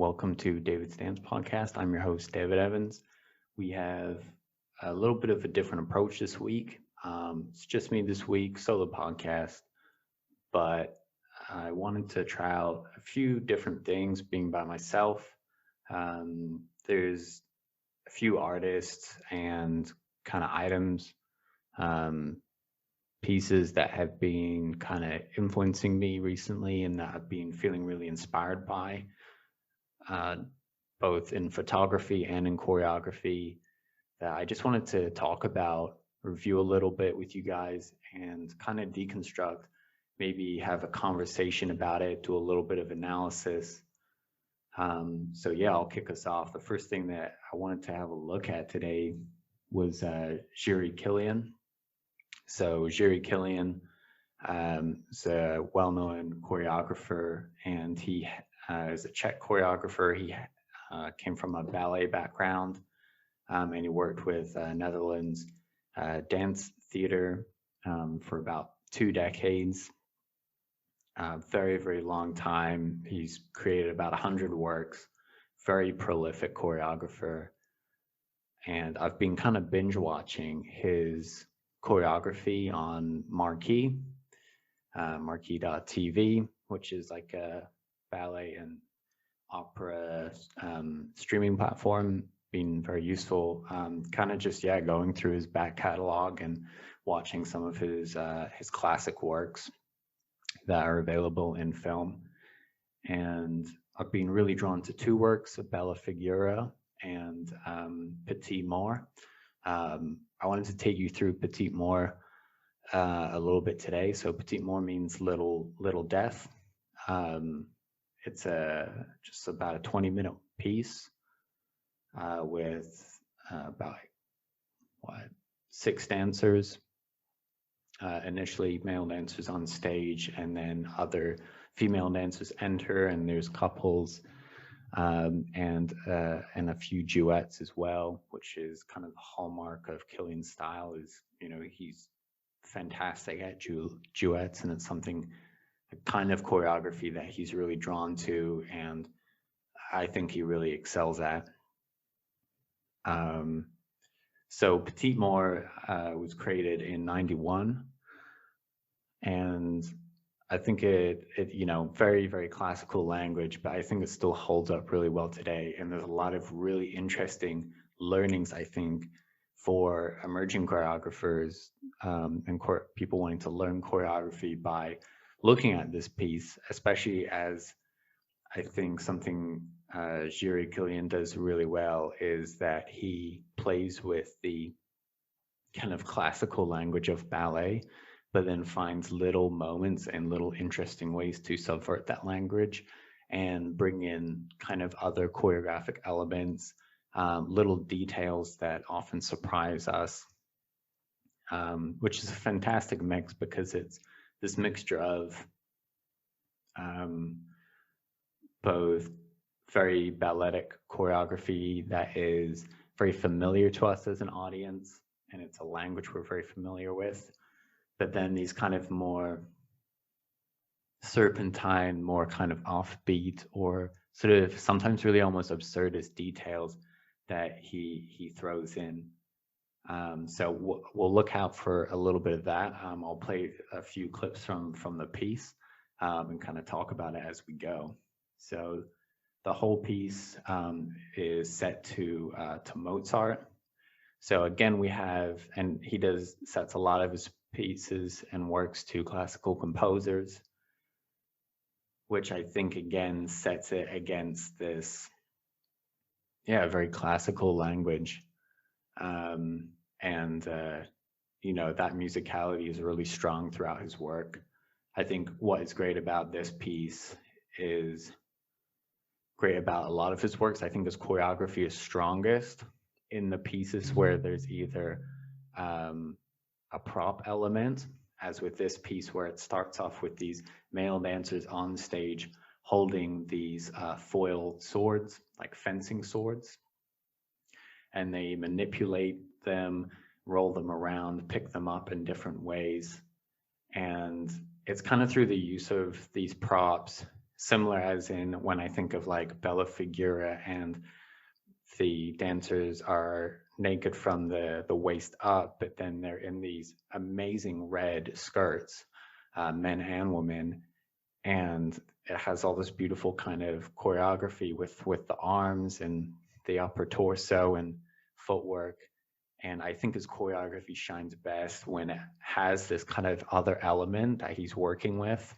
welcome to David's Dance Podcast. I'm your host, David Evans. We have a little bit of a different approach this week. It's just me this week, solo podcast, but I wanted to try out a few different things being by myself. There's a few artists and kind of items, pieces that have been kind of influencing me recently and that I've been feeling really inspired by, both in photography and in choreography, that I just wanted to talk about, review a little bit with you guys, and kind of deconstruct, maybe have a conversation about it, do a little bit of analysis. So yeah, I'll kick us off. The first thing that I wanted to have a look at today was Jiří Kylián. So Jiří Kylián is a well-known choreographer, and he is a Czech choreographer. He came from a ballet background, and he worked with Nederlands Dance Theater for about 2 decades. Very, very long time. He's created about 100 works, very prolific choreographer. And I've been kind of binge watching his choreography on Marquee, Marquee.tv, which is like a ballet and opera streaming platform, been very useful. Kind of just, going through his back catalog and watching some of his classic works that are available in film. And I've been really drawn to 2 works, Bella Figura and Petite Mort. I wanted to take you through Petite Mort a little bit today. So Petite Mort means little death. It's just about a 20-minute piece with about 6 dancers. Initially male dancers on stage, and then other female dancers enter, and there's couples and a few duets as well, which is kind of the hallmark of Kylián's style. Is, he's fantastic at duets, and it's something, a kind of choreography that he's really drawn to, and I think he really excels at. So Petite Mort was created in '91, and I think it very, very classical language, but I think it still holds up really well today. And there's a lot of really interesting learnings, I think, for emerging choreographers and people wanting to learn choreography by looking at this piece, especially as I think something Jiří Kylián does really well is that he plays with the kind of classical language of ballet, but then finds little moments and little interesting ways to subvert that language and bring in kind of other choreographic elements, little details that often surprise us, which is a fantastic mix because it's this mixture of both very balletic choreography that is very familiar to us as an audience, and it's a language we're very familiar with, but then these kind of more serpentine, more kind of offbeat, or sort of sometimes really almost absurdist details that he throws in. So we'll look out for a little bit of that. I'll play a few clips from the piece and kind of talk about it as we go. So the whole piece is set to Mozart. So again, we have, and he sets a lot of his pieces and works to classical composers, which I think again sets it against this, very classical language. That musicality is really strong throughout his work. I think what is great about this piece is great about a lot of his works. I think his choreography is strongest in the pieces where there's either a prop element, as with this piece where it starts off with these male dancers on stage holding these foiled swords, like fencing swords, and they manipulate them, roll them around, pick them up in different ways. And it's kind of through the use of these props similar as in when I think of like Bella Figura, and the dancers are naked from the waist up, but then they're in these amazing red skirts, men and women, and it has all this beautiful kind of choreography with the arms and the upper torso and footwork. And I think his choreography shines best when it has this kind of other element that he's working with,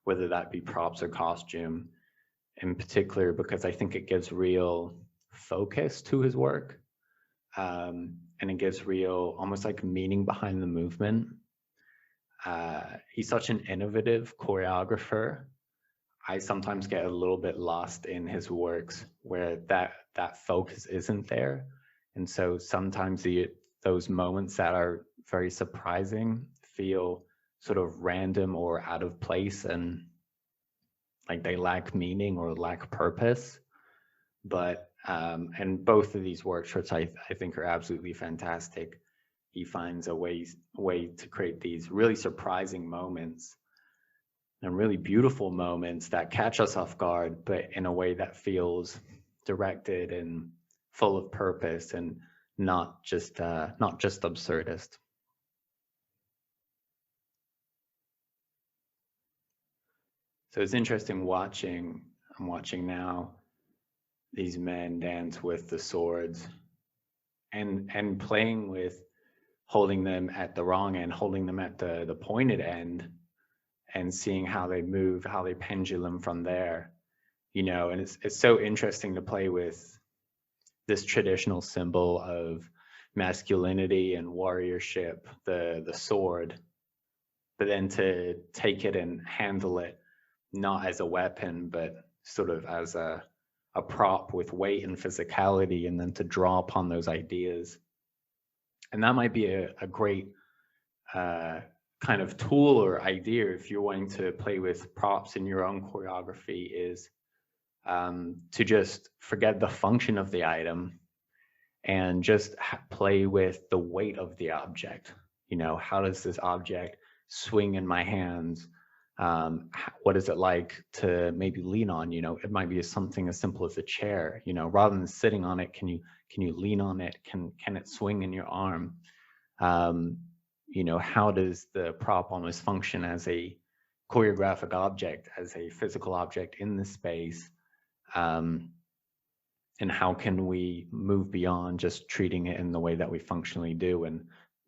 whether that be props or costume, in particular, because I think it gives real focus to his work. And it gives real, almost like meaning behind the movement. He's such an innovative choreographer. I sometimes get a little bit lost in his works where that focus isn't there. And so sometimes those moments that are very surprising feel sort of random or out of place, and like they lack meaning or lack purpose. But and both of these works, which I think are absolutely fantastic, he finds a way to create these really surprising moments and really beautiful moments that catch us off guard, but in a way that feels directed and full of purpose and not just absurdist. So it's interesting watching. I'm watching now these men dance with the swords and playing with holding them at the wrong end, holding them at the pointed end, and seeing how they move, how they pendulum from there, you know. And it's so interesting to play with this traditional symbol of masculinity and warriorship, the sword, but then to take it and handle it not as a weapon, but sort of as a prop with weight and physicality, and then to draw upon those ideas. And that might be a great kind of tool or idea if you're wanting to play with props in your own choreography, is to just forget the function of the item and just play with the weight of the object. You know, how does this object swing in my hands? What is it like to maybe lean on? You know, it might be something as simple as a chair. You know, rather than sitting on it, can you lean on it? Can it swing in your arm? You know, how does the prop almost function as a choreographic object, as a physical object in the space? And how can we move beyond just treating it in the way that we functionally do? And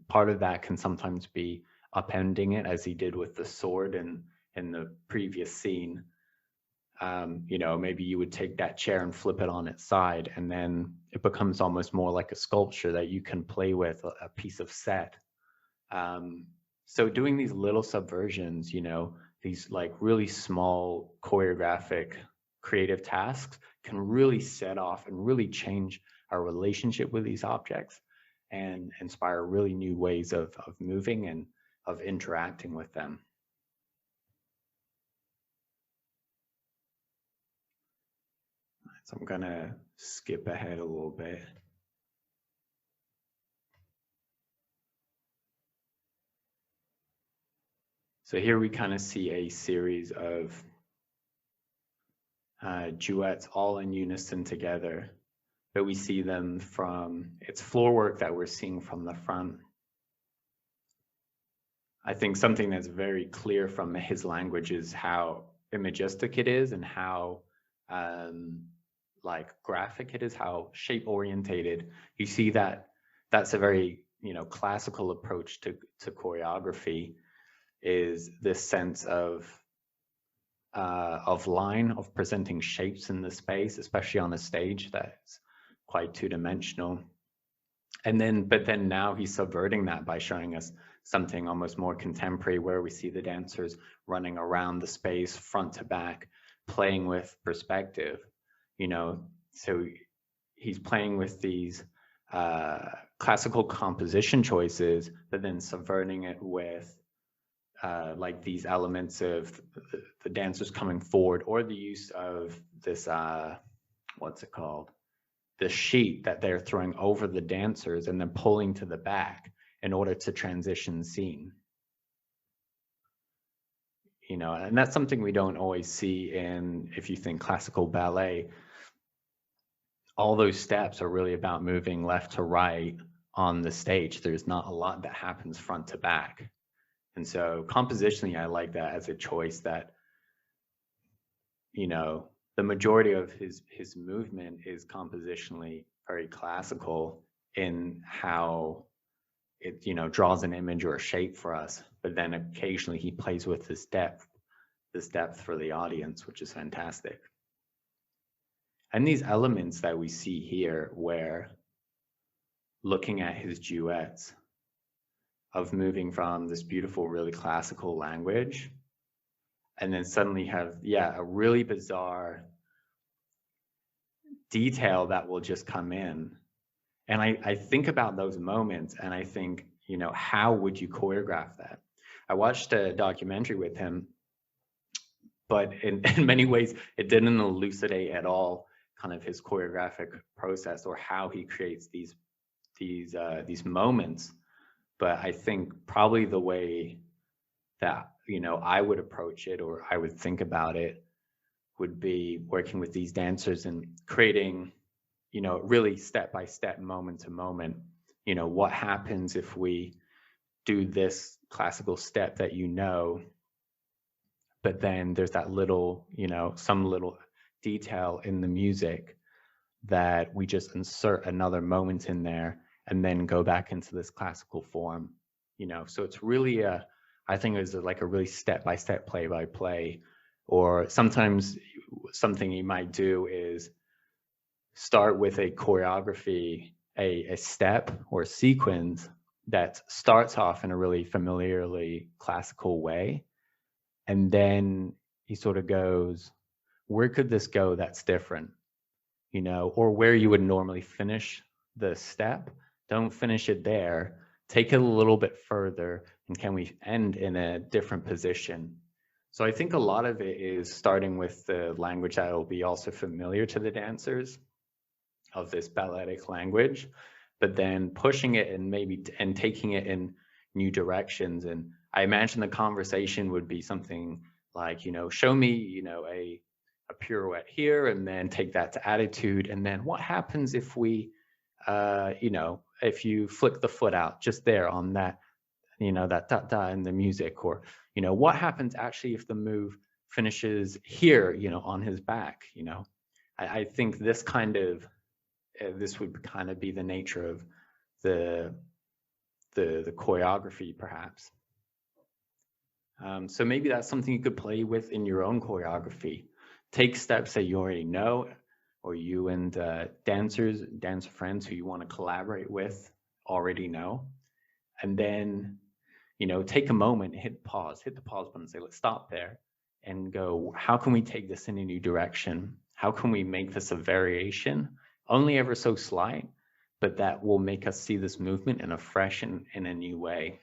part of that can sometimes be upending it, as he did with the sword in the previous scene. You know, maybe you would take that chair and flip it on its side, and then it becomes almost more like a sculpture that you can play with, a piece of set. So doing these little subversions, you know, these like really small choreographic creative tasks can really set off and really change our relationship with these objects and inspire really new ways of moving and of interacting with them. So I'm gonna skip ahead a little bit. So here we kind of see a series of duets all in unison together, but we see them from, it's floor work that we're seeing from the front. I think something that's very clear from his language is how imagistic it is, and how like graphic it is, how shape orientated. You see that that's a very, you know, classical approach to choreography, is this sense of line, of presenting shapes in the space, especially on a stage that's quite two-dimensional. And then, but then now he's subverting that by showing us something almost more contemporary, where we see the dancers running around the space front to back, playing with perspective, you know. So he's playing with these classical composition choices, but then subverting it with like these elements of the dancers coming forward, or the use of this, what's it called? The sheet that they're throwing over the dancers and then pulling to the back in order to transition scene. you know, and that's something we don't always see in, if you think classical ballet, all those steps are really about moving left to right on the stage. There's not a lot that happens front to back. And so compositionally, I like that as a choice that, you know, the majority of his movement is compositionally very classical in how it, you know, draws an image or a shape for us. But then occasionally he plays with this depth for the audience, which is fantastic. And these elements that we see here, where looking at his duets of moving from this beautiful, really classical language, and then suddenly have, yeah, a really bizarre detail that will just come in. And I think about those moments and I think, you know, how would you choreograph that? I watched a documentary with him, but in many ways, it didn't elucidate at all kind of his choreographic process or how he creates these moments. But I think probably the way that, you know, I would approach it or I would think about it would be working with these dancers and creating, you know, really step by step, moment to moment. You know, what happens if we do this classical step that, you know, but then there's that little, you know, some little detail in the music that we just insert another moment in there and then go back into this classical form, you know. So it's really I think it's like a really step by step, play by play. Or sometimes something you might do is start with a choreography, a step or a sequence that starts off in a really familiarly classical way. And then he sort of goes, where could this go that's different? You know, or where you would normally finish the step, don't finish it there, take it a little bit further, and can we end in a different position? So I think a lot of it is starting with the language that will be also familiar to the dancers of this balletic language, but then pushing it and maybe and taking it in new directions. And I imagine the conversation would be something like, you know, show me, you know, a pirouette here, and then take that to attitude. And then what happens if we, you know, if you flick the foot out just there on that, you know, that da-da in the music, or, you know, what happens actually if the move finishes here, you know, on his back, you know. I think this kind of, this would kind of be the nature of the choreography, perhaps. So maybe that's something you could play with in your own choreography. Take steps that you already know, or you and dancer friends who you want to collaborate with already know. And then, you know, take a moment, hit the pause button, say, let's stop there and go, how can we take this in a new direction? How can we make this a variation, only ever so slight, but that will make us see this movement in a fresh and in a new way.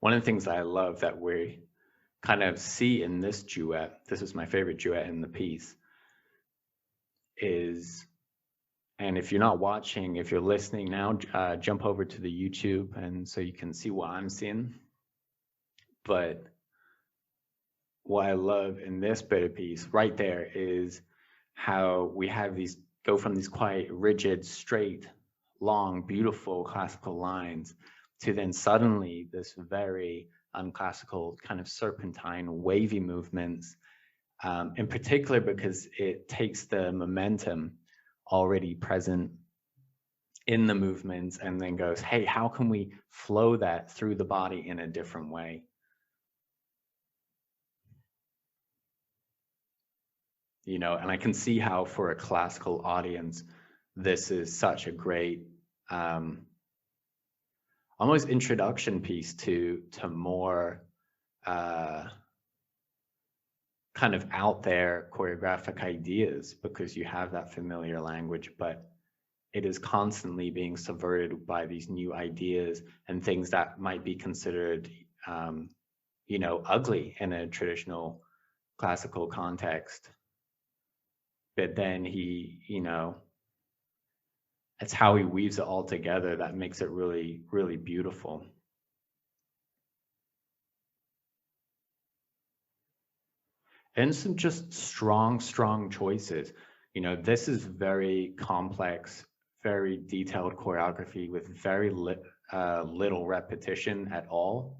One of the things I love that we kind of see in this duet, this is my favorite duet in the piece, is, and if you're not watching, if you're listening now, jump over to the YouTube and so you can see what I'm seeing. But what I love in this bit of piece right there is how we have these, go from these quite rigid, straight, long, beautiful classical lines to then suddenly this very unclassical kind of serpentine, wavy movements, in particular because it takes the momentum already present in the movements and then goes, hey, how can we flow that through the body in a different way? You know, and I can see how for a classical audience, this is such a great almost introduction piece to more kind of out there choreographic ideas, because you have that familiar language, but it is constantly being subverted by these new ideas and things that might be considered, you know, ugly in a traditional classical context. But then he, you know, it's how he weaves it all together that makes it really, really beautiful. and some just strong choices. You know, this is very complex, very detailed choreography with very little repetition at all.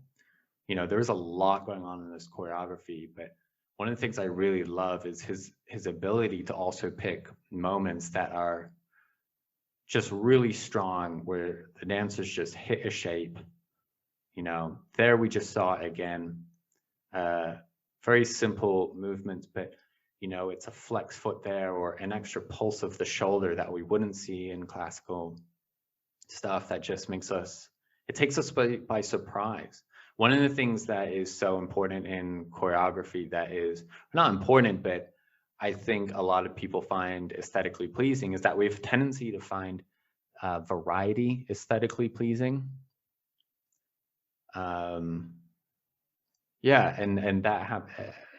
You know, there's a lot going on in this choreography, but one of the things I really love is his ability to also pick moments that are just really strong, where the dancers just hit a shape. You know, there we just saw again, very simple movements, but you know, it's a flex foot there or an extra pulse of the shoulder that we wouldn't see in classical stuff that just makes us, it takes us by surprise. One of the things that is so important in choreography that is not important, but I think a lot of people find aesthetically pleasing is that we have a tendency to find variety aesthetically pleasing. Yeah, and that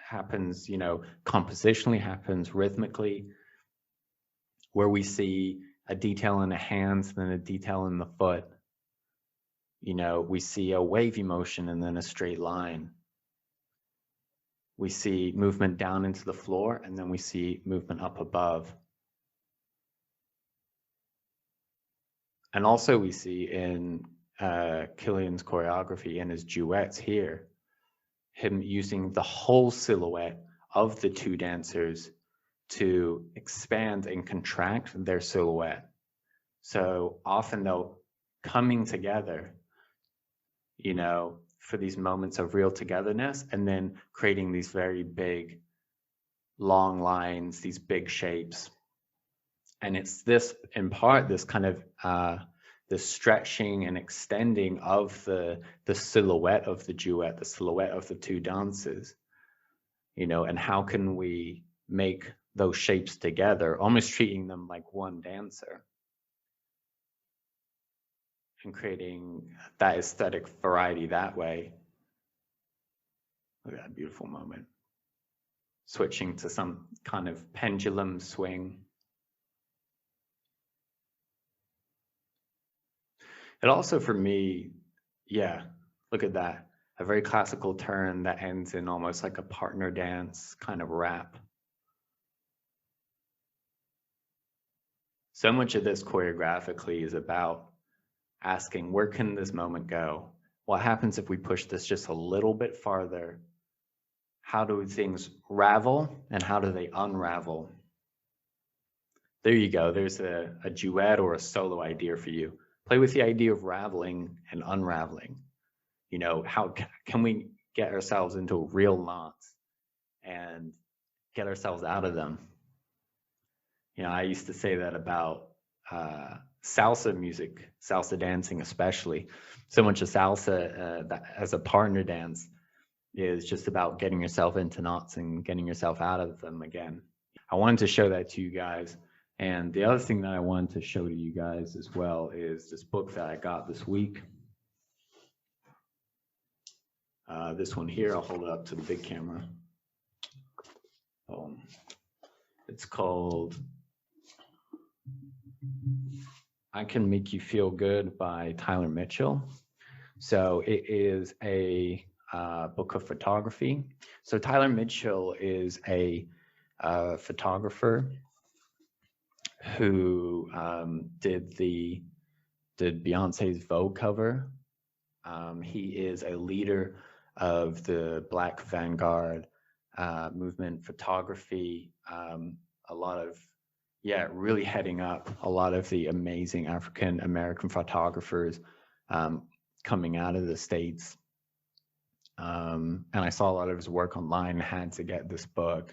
happens, you know, compositionally, happens rhythmically, where we see a detail in the hands, then a detail in the foot. You know, we see a wavy motion and then a straight line. We see movement down into the floor, and then we see movement up above. And also we see in Kylián's choreography and his duets here, him using the whole silhouette of the two dancers to expand and contract their silhouette. So often they'll coming together, you know, for these moments of real togetherness, and then creating these very big, long lines, these big shapes. And it's this, in part, this kind of the stretching and extending of the silhouette of the duet, the silhouette of the two dancers, you know, and how can we make those shapes together, almost treating them like one dancer, and creating that aesthetic variety that way. Look at that beautiful moment. Switching to some kind of pendulum swing. It also, for me, yeah, look at that. A very classical turn that ends in almost like a partner dance kind of wrap. So much of this choreographically is about asking, where can this moment go? What happens if we push this just a little bit farther? How do things ravel and how do they unravel? There you go. There's a duet or a solo idea for you. Play with the idea of raveling and unraveling. You know, how can we get ourselves into real knots and get ourselves out of them? You know, I used to say that about salsa music, salsa dancing especially. So much of salsa that as a partner dance is just about getting yourself into knots and getting yourself out of them again. I wanted to show that to you guys. And the other thing that I wanted to show to you guys as well is this book that I got this week. This one here, I'll hold it up to the big camera. It's called I Can Make You Feel Good by Tyler Mitchell. So it is a book of photography. So Tyler Mitchell is a photographer who did Beyonce's Vogue cover. He is a leader of the Black Vanguard movement photography. A lot of, really heading up a lot of the amazing African American photographers coming out of the States. And I saw a lot of his work online, had to get this book.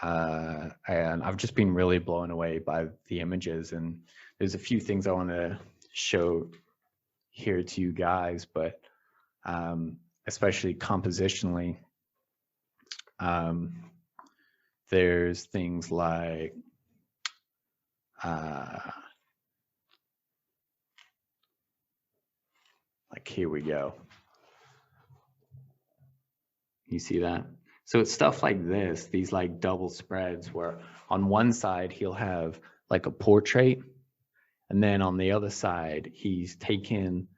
And I've just been really blown away by the images, and there's a few things I want to show here to you guys, but especially compositionally, there's things like here we go. You see that? So it's stuff like this, these like double spreads where on one side he'll have like a portrait, and then on the other side he's taken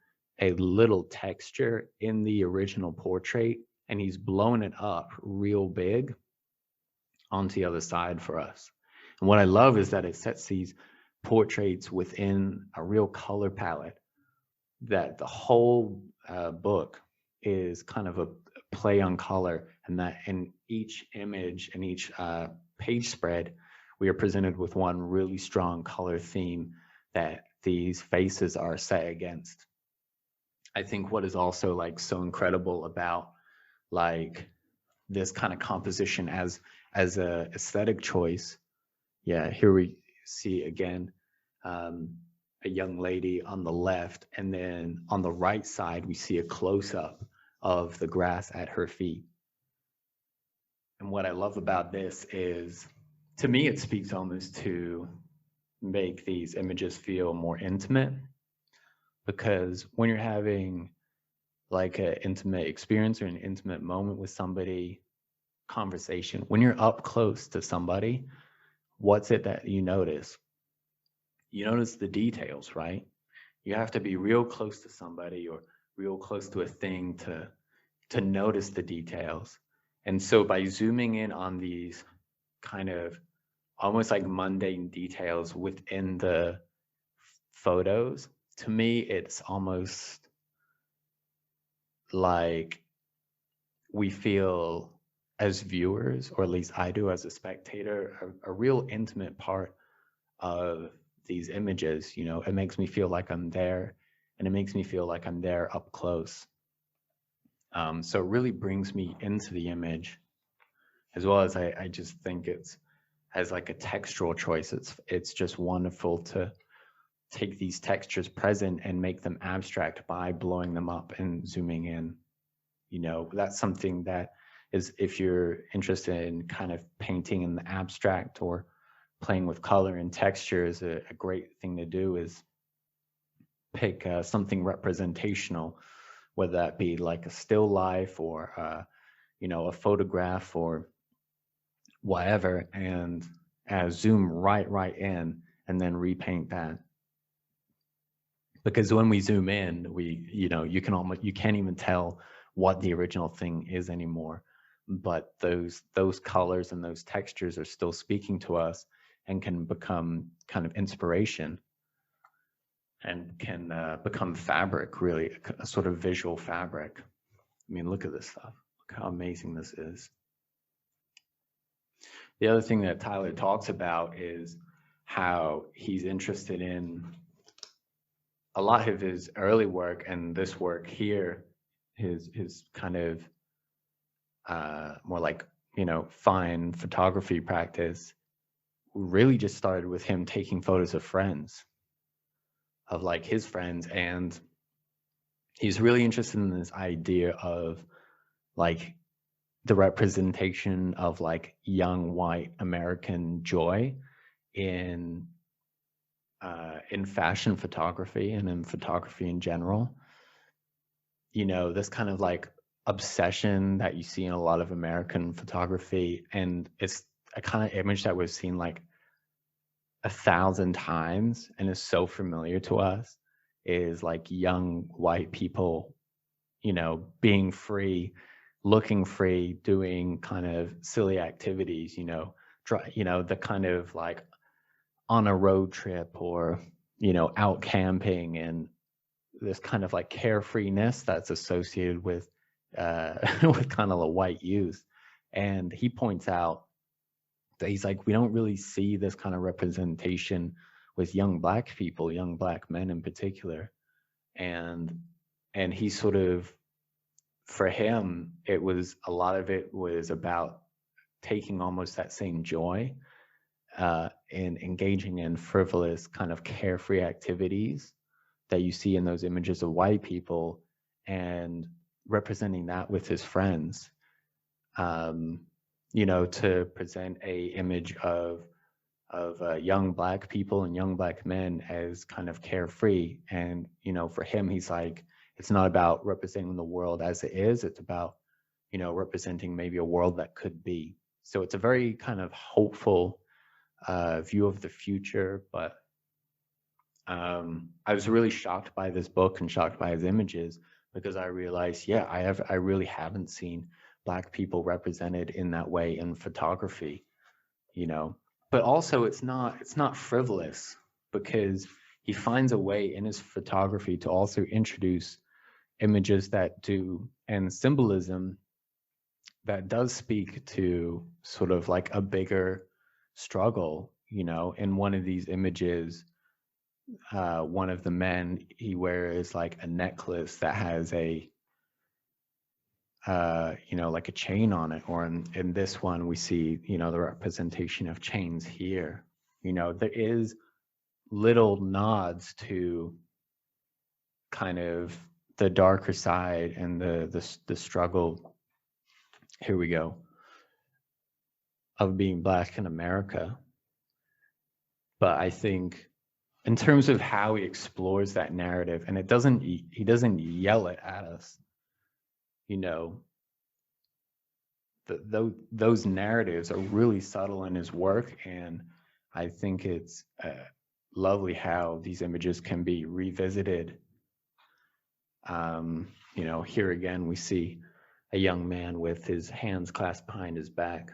a little texture in the original portrait and he's blowing it up real big onto the other side for us. And what I love is that it sets these portraits within a real color palette, that the whole book is kind of a play on color, and that in each image and each page spread, we are presented with one really strong color theme that these faces are set against. I think what is also like so incredible about like this kind of composition as a aesthetic choice. Yeah, here we see again a young lady on the left, and then on the right side we see a close-up of the grass at her feet. And what I love about this is, to me, it speaks almost to make these images feel more intimate, because when you're having like an intimate experience or an intimate moment with somebody, conversation, when you're up close to somebody, what's it that you notice? You notice the details, right? You have to be real close to somebody or real close to a thing to notice the details. And so by zooming in on these kind of almost like mundane details within the photos, to me, it's almost like we feel as viewers, or at least I do as a spectator, a real intimate part of these images. You know, it makes me feel like I'm there, and it makes me feel like I'm there up close. So it really brings me into the image, as well as I just think it's, as like a textural choice, it's just wonderful to take these textures present and make them abstract by blowing them up and zooming in. You know, that's something that is, if you're interested in kind of painting in the abstract or playing with color and texture, is a great thing to do, is pick something representational, whether that be like a still life or you know, a photograph or whatever, and zoom right in and then repaint that. Because when we zoom in, you know, you can't even tell what the original thing is anymore, but those colors and those textures are still speaking to us and can become kind of inspiration, and can become fabric, really, a sort of visual fabric. I mean, look at this stuff. Look how amazing this is. The other thing that Tyler talks about is how he's interested in a lot of his early work, and this work here, his kind of more like, you know, fine photography practice, really just started with him taking photos of friends, of like his friends. And he's really interested in this idea of like the representation of like young white American joy in fashion photography and in photography in general. You know, this kind of like obsession that you see in a lot of American photography, and it's a kind of image that we've seen like 1,000 times and is so familiar to us, is like young white people, you know, being free, looking free, doing kind of silly activities, you know, the kind of like on a road trip, or, you know, out camping, and this kind of like carefreeness that's associated with with kind of the white youth. And he points out that he's like, we don't really see this kind of representation with young Black people, young Black men in particular. And he sort of, for him, it was, a lot of it was about taking almost that same joy in engaging in frivolous kind of carefree activities that you see in those images of white people, and representing that with his friends, you know, to present a image of young Black people and young Black men as kind of carefree. And, you know, for him, he's like, it's not about representing the world as it is, it's about, you know, representing maybe a world that could be. So it's a very kind of hopeful view of the future. But I was really shocked by this book and shocked by his images, because I realized, yeah, I really haven't seen Black people represented in that way in photography, you know. But also it's not frivolous, because he finds a way in his photography to also introduce images that do, and symbolism that does speak to sort of like a bigger struggle, you know. In one of these images, one of the men, he wears like a necklace that has a you know, like a chain on it. Or in this one we see, you know, the representation of chains here. You know, there is little nods to kind of the darker side and the struggle, here we go, of being Black in America. But I think in terms of how he explores that narrative, and he doesn't yell it at us, you know, those narratives are really subtle in his work. And I think it's lovely how these images can be revisited. You know, here again we see a young man with his hands clasped behind his back,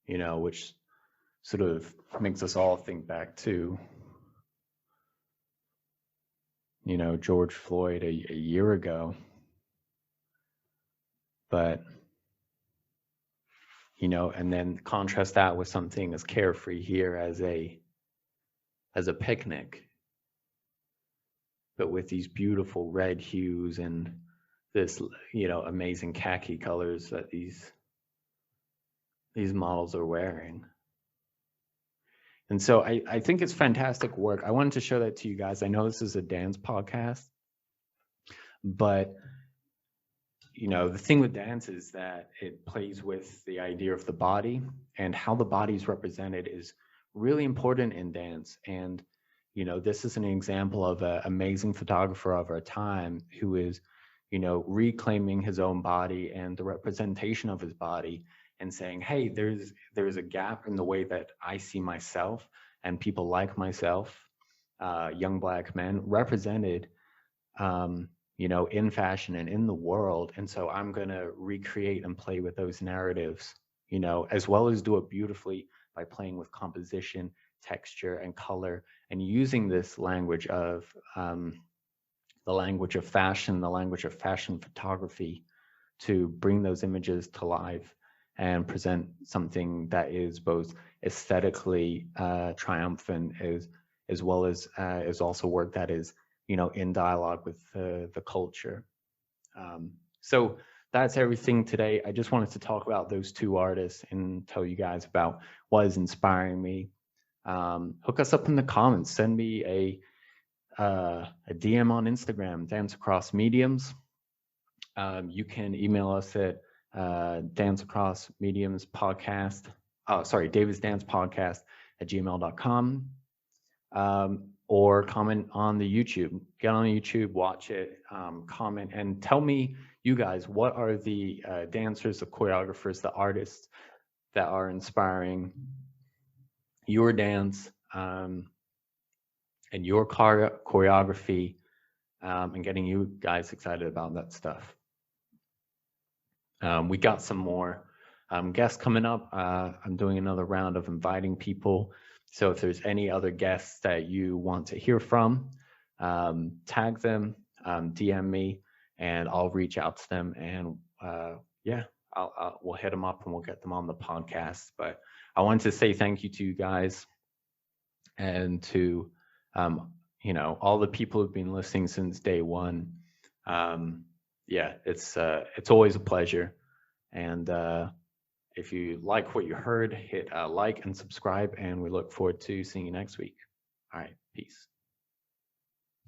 you know, which sort of makes us all think back to, you know, George Floyd a year ago. But, you know, and then contrast that with something as carefree here as a picnic, but with these beautiful red hues and this, you know, amazing khaki colors that these models are wearing. And so I think it's fantastic work. I wanted to show that to you guys. I know this is a dance podcast, but you know, the thing with dance is that it plays with the idea of the body, and how the body is represented is really important in dance. And, you know, this is an example of an amazing photographer of our time who is, you know, reclaiming his own body and the representation of his body, and saying, hey, there's a gap in the way that I see myself and people like myself, young Black men represented, you know, in fashion and in the world. And so I'm going to recreate and play with those narratives, you know, as well as do it beautifully by playing with composition, texture, and color, and using this language of the language of fashion, the language of fashion photography, to bring those images to life and present something that is both aesthetically triumphant, as well as is also work that is, you know, in dialogue with the culture. So that's everything today. I just wanted to talk about those two artists and tell you guys about what is inspiring me. Hook us up in the comments. Send me a DM on Instagram, Dance Across Mediums. You can email us at Dance Across Mediums podcast. David's Dance Podcast @gmail.com. Or comment on the YouTube. Get on YouTube, watch it, comment, and tell me, you guys, what are the dancers, the choreographers, the artists that are inspiring your dance and your choreography, and getting you guys excited about that stuff. We got some more guests coming up. I'm doing another round of inviting people. So if there's any other guests that you want to hear from, tag them, DM me, and I'll reach out to them. And yeah, we'll hit them up and we'll get them on the podcast. But I wanted to say thank you to you guys, and to you know, all the people who've been listening since day one. Yeah, it's always a pleasure. And if you like what you heard, hit like and subscribe, and we look forward to seeing you next week. All right, peace.